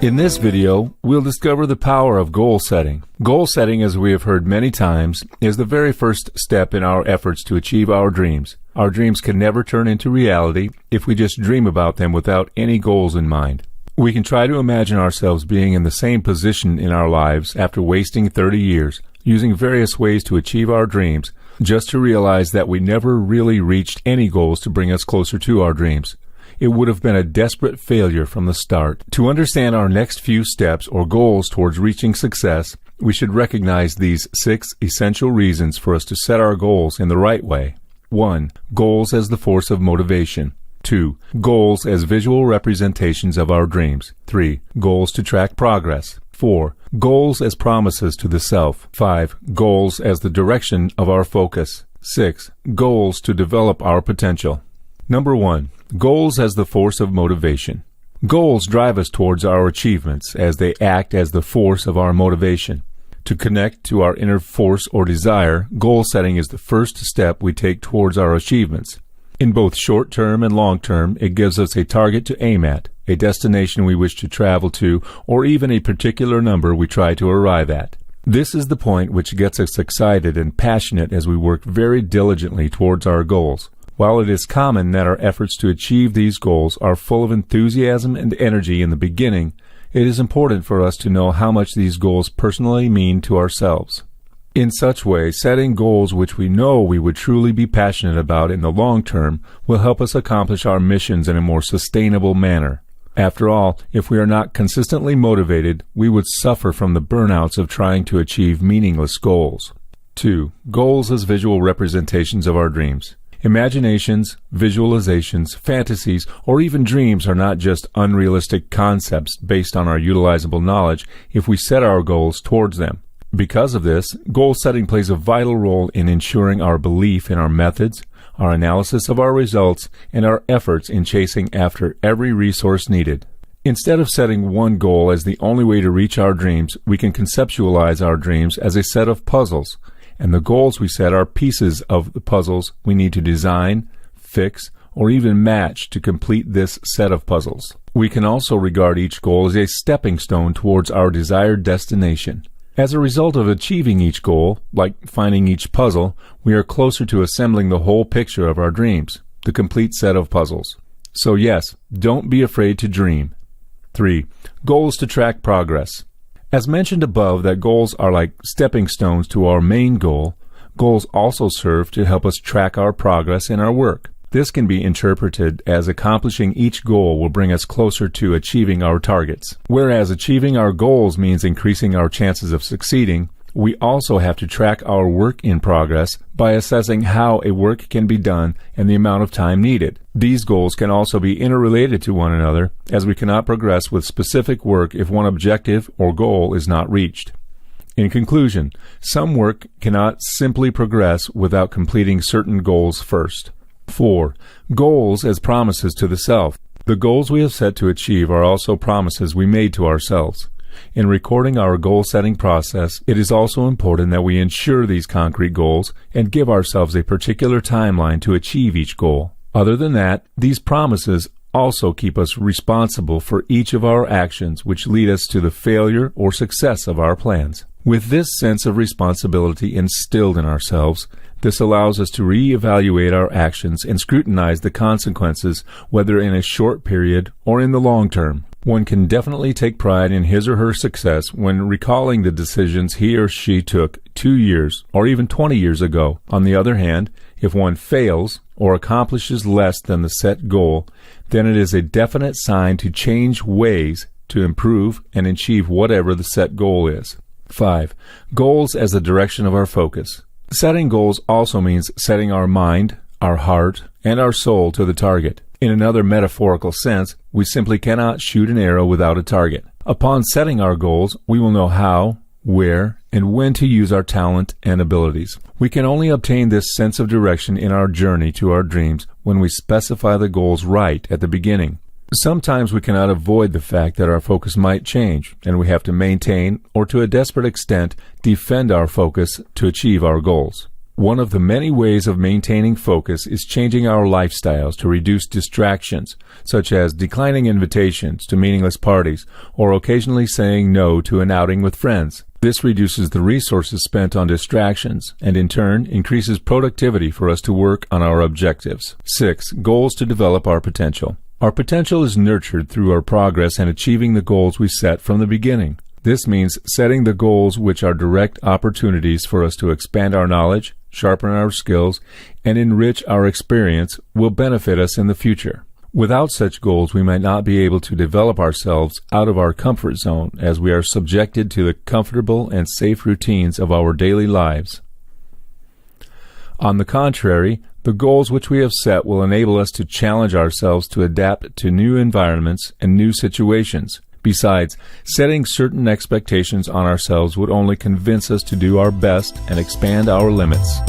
In this video, we'll discover the power of goal setting. Goal setting, as we have heard many times, is the very first step in our efforts to achieve our dreams. Our dreams can never turn into reality if we just dream about them without any goals in mind. We can try to imagine ourselves being in the same position in our lives after wasting 30 years, using various ways to achieve our dreams, just to realize that we never really reached any goals to bring us closer to our dreams. It would have been a desperate failure from the start. To understand our next few steps or goals towards reaching success, we should recognize these 6 essential reasons for us to set our goals in the right way. 1. Goals as the force of motivation. 2. Goals as visual representations of our dreams. 3. Goals to track progress. 4. Goals as promises to the self. 5. Goals as the direction of our focus. 6. Goals to develop our potential. Number 1. Goals as the force of motivation. Goals drive us towards our achievements as they act as the force of our motivation. To connect to our inner force or desire, goal setting is the first step we take towards our achievements. In both short-term and long-term, it gives us a target to aim at, a destination we wish to travel to, or even a particular number we try to arrive at. This is the point which gets us excited and passionate as we work very diligently towards our goals. While it is common that our efforts to achieve these goals are full of enthusiasm and energy in the beginning, it is important for us to know how much these goals personally mean to ourselves. In such way, setting goals which we know we would truly be passionate about in the long term will help us accomplish our missions in a more sustainable manner. After all, if we are not consistently motivated, we would suffer from the burnouts of trying to achieve meaningless goals. 2. Goals as visual representations of our dreams. Imaginations, visualizations, fantasies, or even dreams are not just unrealistic concepts based on our utilizable knowledge if we set our goals towards them. Because of this, goal setting plays a vital role in ensuring our belief in our methods, our analysis of our results, and our efforts in chasing after every resource needed. Instead of setting one goal as the only way to reach our dreams, we can conceptualize our dreams as a set of puzzles, and the goals we set are pieces of the puzzles we need to design, fix, or even match to complete this set of puzzles. We can also regard each goal as a stepping stone towards our desired destination. As a result of achieving each goal, like finding each puzzle, we are closer to assembling the whole picture of our dreams, the complete set of puzzles. So yes, don't be afraid to dream. 3. Goals to track progress. As mentioned above that goals are like stepping stones to our main goal, goals also serve to help us track our progress in our work. This can be interpreted as accomplishing each goal will bring us closer to achieving our targets. Whereas achieving our goals means increasing our chances of succeeding, we also have to track our work in progress by assessing how a work can be done and the amount of time needed. These goals can also be interrelated to one another, as we cannot progress with specific work if one objective or goal is not reached. In conclusion, some work cannot simply progress without completing certain goals first. 4. Goals as promises to the self. The goals we have set to achieve are also promises we made to ourselves. In recording our goal-setting process, it is also important that we ensure these concrete goals and give ourselves a particular timeline to achieve each goal. Other than that, these promises also keep us responsible for each of our actions which lead us to the failure or success of our plans. With this sense of responsibility instilled in ourselves, this allows us to reevaluate our actions and scrutinize the consequences, whether in a short period or in the long term. One can definitely take pride in his or her success when recalling the decisions he or she took 2 years or even 20 years ago. On the other hand, if one fails or accomplishes less than the set goal, then it is a definite sign to change ways to improve and achieve whatever the set goal is. 5. Goals as the direction of our focus. Setting goals also means setting our mind, our heart, and our soul to the target. In another metaphorical sense, we simply cannot shoot an arrow without a target. Upon setting our goals, we will know how, where, and when to use our talent and abilities. We can only obtain this sense of direction in our journey to our dreams when we specify the goals right at the beginning. Sometimes we cannot avoid the fact that our focus might change, and we have to maintain, or to a desperate extent, defend our focus to achieve our goals. One of the many ways of maintaining focus is changing our lifestyles to reduce distractions, such as declining invitations to meaningless parties or occasionally saying no to an outing with friends. This reduces the resources spent on distractions and in turn increases productivity for us to work on our objectives. 6. Goals to develop our potential. Our potential is nurtured through our progress and achieving the goals we set from the beginning. This means setting the goals which are direct opportunities for us to expand our knowledge, sharpen our skills, and enrich our experience will benefit us in the future. Without such goals, we might not be able to develop ourselves out of our comfort zone as we are subjected to the comfortable and safe routines of our daily lives. On the contrary, the goals which we have set will enable us to challenge ourselves to adapt to new environments and new situations. Besides, setting certain expectations on ourselves would only convince us to do our best and expand our limits.